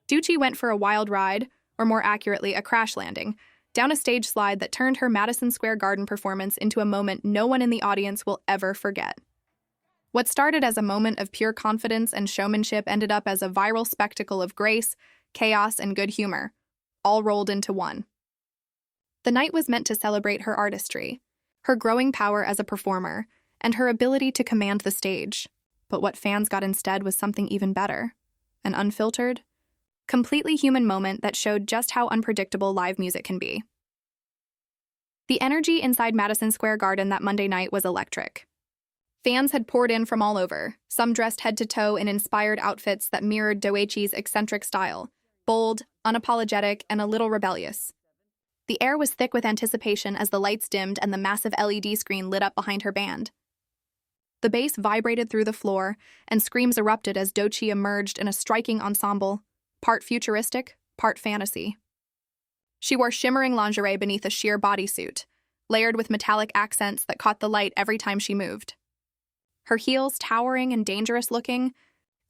Doechii went for a wild ride, or more accurately, a crash landing, down a stage slide that turned her Madison Square Garden performance into a moment no one in the audience will ever forget. What started as a moment of pure confidence and showmanship ended up as a viral spectacle of grace, chaos, and good humor, all rolled into one. The night was meant to celebrate her artistry, her growing power as a performer, and her ability to command the stage. But what fans got instead was something even better: an unfiltered, completely human moment that showed just how unpredictable live music can be. The energy inside Madison Square Garden that Monday night was electric. Fans had poured in from all over, some dressed head to toe in inspired outfits that mirrored Doechii's eccentric style, bold, unapologetic, and a little rebellious. The air was thick with anticipation as the lights dimmed and the massive LED screen lit up behind her band. The bass vibrated through the floor, and screams erupted as Doechii emerged in a striking ensemble, part futuristic, part fantasy. She wore shimmering lingerie beneath a sheer bodysuit, layered with metallic accents that caught the light every time she moved. Her heels, towering and dangerous-looking,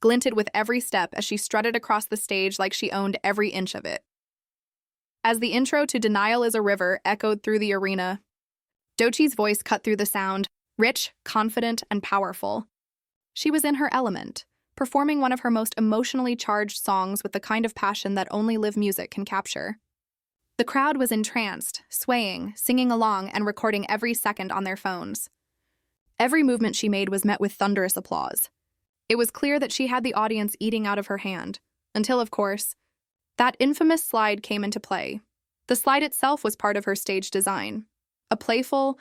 glinted with every step as she strutted across the stage like she owned every inch of it. As the intro to "Denial is a River" echoed through the arena, Doechii's voice cut through the sound, rich, confident, and powerful. She was in her element, performing one of her most emotionally charged songs with the kind of passion that only live music can capture. The crowd was entranced, swaying, singing along, and recording every second on their phones. Every movement she made was met with thunderous applause. It was clear that she had the audience eating out of her hand, until, of course, that infamous slide came into play. The slide itself was part of her stage design, a playful,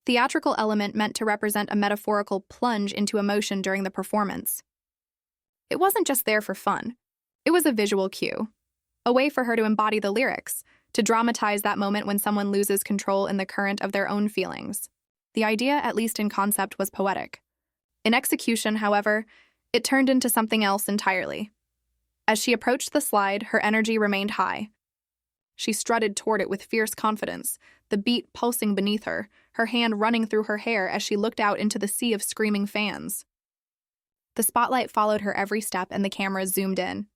theatrical element meant to represent a metaphorical plunge into emotion during the performance. It wasn't just there for fun. It was a visual cue, a way for her to embody the lyrics, to dramatize that moment when someone loses control in the current of their own feelings. The idea, at least in concept, was poetic. In execution, however, it turned into something else entirely. As she approached the slide, her energy remained high. She strutted toward it with fierce confidence, the beat pulsing beneath her, her hand running through her hair as she looked out into the sea of screaming fans. The spotlight followed her every step and the cameras zoomed in.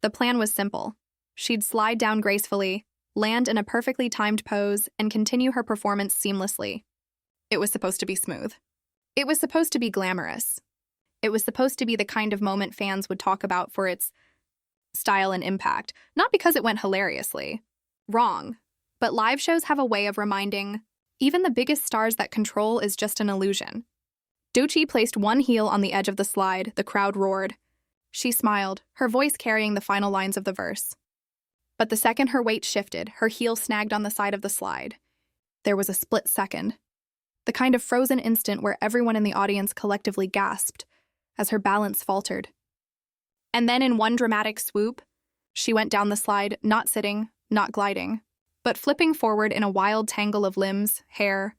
The plan was simple. She'd slide down gracefully, land in a perfectly timed pose, and continue her performance seamlessly. It was supposed to be smooth. It was supposed to be glamorous. It was supposed to be the kind of moment fans would talk about for its style and impact, not because it went hilariously. Wrong. But live shows have a way of reminding even the biggest stars that control is just an illusion. Doechii placed one heel on the edge of the slide. The crowd roared. She smiled, her voice carrying the final lines of the verse. But the second her weight shifted, her heel snagged on the side of the slide. There was a split second, the kind of frozen instant where everyone in the audience collectively gasped as her balance faltered. And then in one dramatic swoop, she went down the slide, not sitting, not gliding, but flipping forward in a wild tangle of limbs, hair,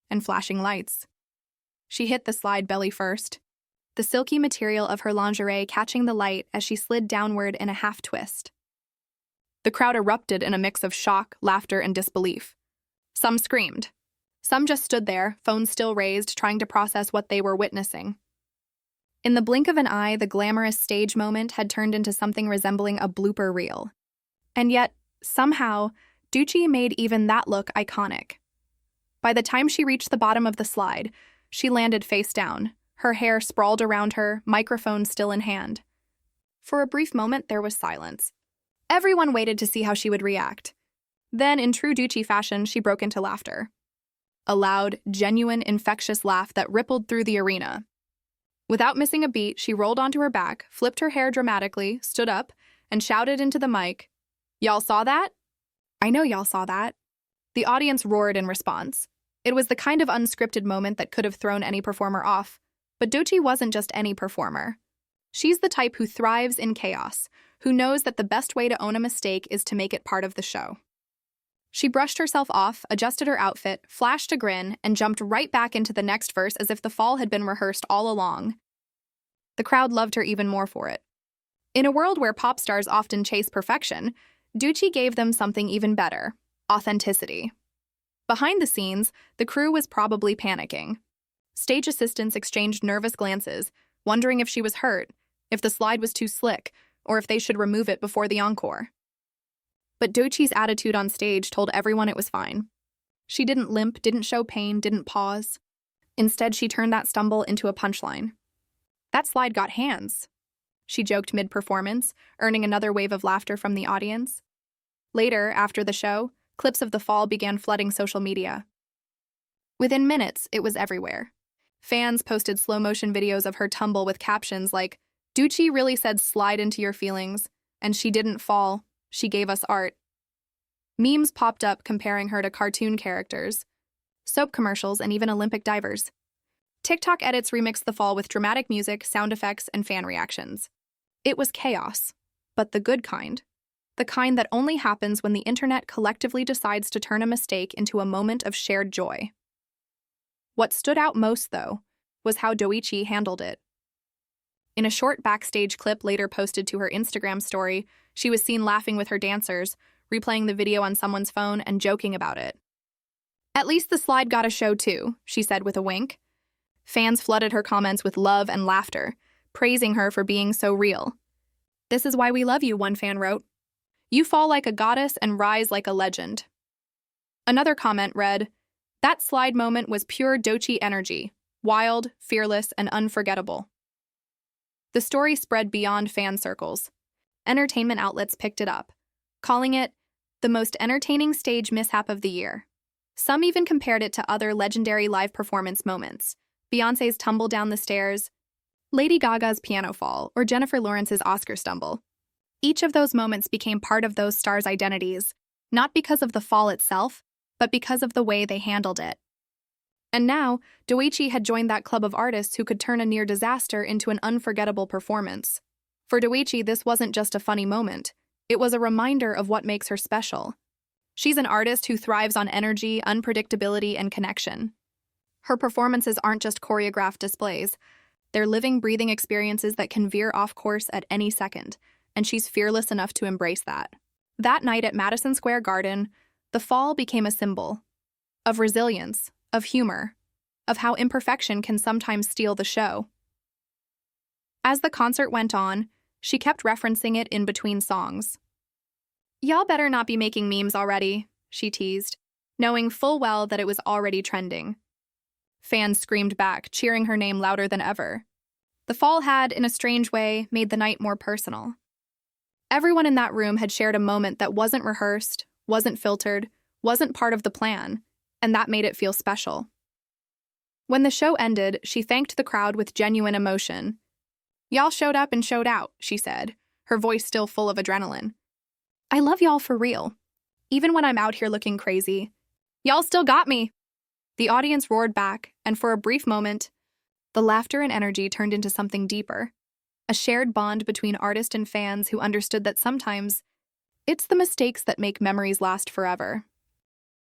and flashing lights. She hit the slide belly first, the silky material of her lingerie catching the light as she slid downward in a half-twist. The crowd erupted in a mix of shock, laughter, and disbelief. Some screamed. Some just stood there, phones still raised, trying to process what they were witnessing. In the blink of an eye, the glamorous stage moment had turned into something resembling a blooper reel. And yet, somehow, Doechii made even that look iconic. By the time she reached the bottom of the slide, she landed face down, her hair sprawled around her, microphone still in hand. For a brief moment, there was silence. Everyone waited to see how she would react. Then, in true Doechii fashion, she broke into laughter. A loud, genuine, infectious laugh that rippled through the arena. Without missing a beat, she rolled onto her back, flipped her hair dramatically, stood up, and shouted into the mic, "Y'all saw that?" "I know y'all saw that." The audience roared in response. It was the kind of unscripted moment that could have thrown any performer off. But Doechii wasn't just any performer. She's the type who thrives in chaos, who knows that the best way to own a mistake is to make it part of the show. She brushed herself off, adjusted her outfit, flashed a grin, and jumped right back into the next verse as if the fall had been rehearsed all along. The crowd loved her even more for it. In a world where pop stars often chase perfection, Doechii gave them something even better: authenticity. Behind the scenes, the crew was probably panicking. Stage assistants exchanged nervous glances, wondering if she was hurt, if the slide was too slick, or if they should remove it before the encore. But Doechii's attitude on stage told everyone it was fine. She didn't limp, didn't show pain, didn't pause. Instead, she turned that stumble into a punchline. "That slide got hands," she joked mid-performance, earning another wave of laughter from the audience. Later, after the show, clips of the fall began flooding social media. Within minutes, it was everywhere. Fans posted slow-motion videos of her tumble with captions like, "Doechii really said slide into your feelings, and she didn't fall, she gave us art." Memes popped up comparing her to cartoon characters, soap commercials, and even Olympic divers. TikTok edits remixed the fall with dramatic music, sound effects, and fan reactions. It was chaos, but the good kind. The kind that only happens when the internet collectively decides to turn a mistake into a moment of shared joy. What stood out most, though, was how Doechii handled it. In a short backstage clip later posted to her Instagram story, she was seen laughing with her dancers, replaying the video on someone's phone and joking about it. "At least the slide got a show too," she said with a wink. Fans flooded her comments with love and laughter, praising her for being so real. "This is why we love you," one fan wrote. "You fall like a goddess and rise like a legend." Another comment read, "That slide moment was pure Doechii energy, wild, fearless, and unforgettable." The story spread beyond fan circles. Entertainment outlets picked it up, calling it the most entertaining stage mishap of the year. Some even compared it to other legendary live performance moments: Beyoncé's tumble down the stairs, Lady Gaga's piano fall, or Jennifer Lawrence's Oscar stumble. Each of those moments became part of those stars' identities, not because of the fall itself, but because of the way they handled it. And now, Doechii had joined that club of artists who could turn a near disaster into an unforgettable performance. For Doechii, this wasn't just a funny moment. It was a reminder of what makes her special. She's an artist who thrives on energy, unpredictability, and connection. Her performances aren't just choreographed displays. They're living, breathing experiences that can veer off course at any second, and she's fearless enough to embrace that. That night at Madison Square Garden, the fall became a symbol of resilience, of humor, of how imperfection can sometimes steal the show. As the concert went on, she kept referencing it in between songs. "Y'all better not be making memes already," she teased, knowing full well that it was already trending. Fans screamed back, cheering her name louder than ever. The fall had, in a strange way, made the night more personal. Everyone in that room had shared a moment that wasn't rehearsed, wasn't filtered, wasn't part of the plan, and that made it feel special. When the show ended, she thanked the crowd with genuine emotion. "Y'all showed up and showed out," she said, her voice still full of adrenaline. "I love y'all for real. Even when I'm out here looking crazy, y'all still got me." The audience roared back, and for a brief moment, the laughter and energy turned into something deeper, a shared bond between artist and fans who understood that sometimes it's the mistakes that make memories last forever.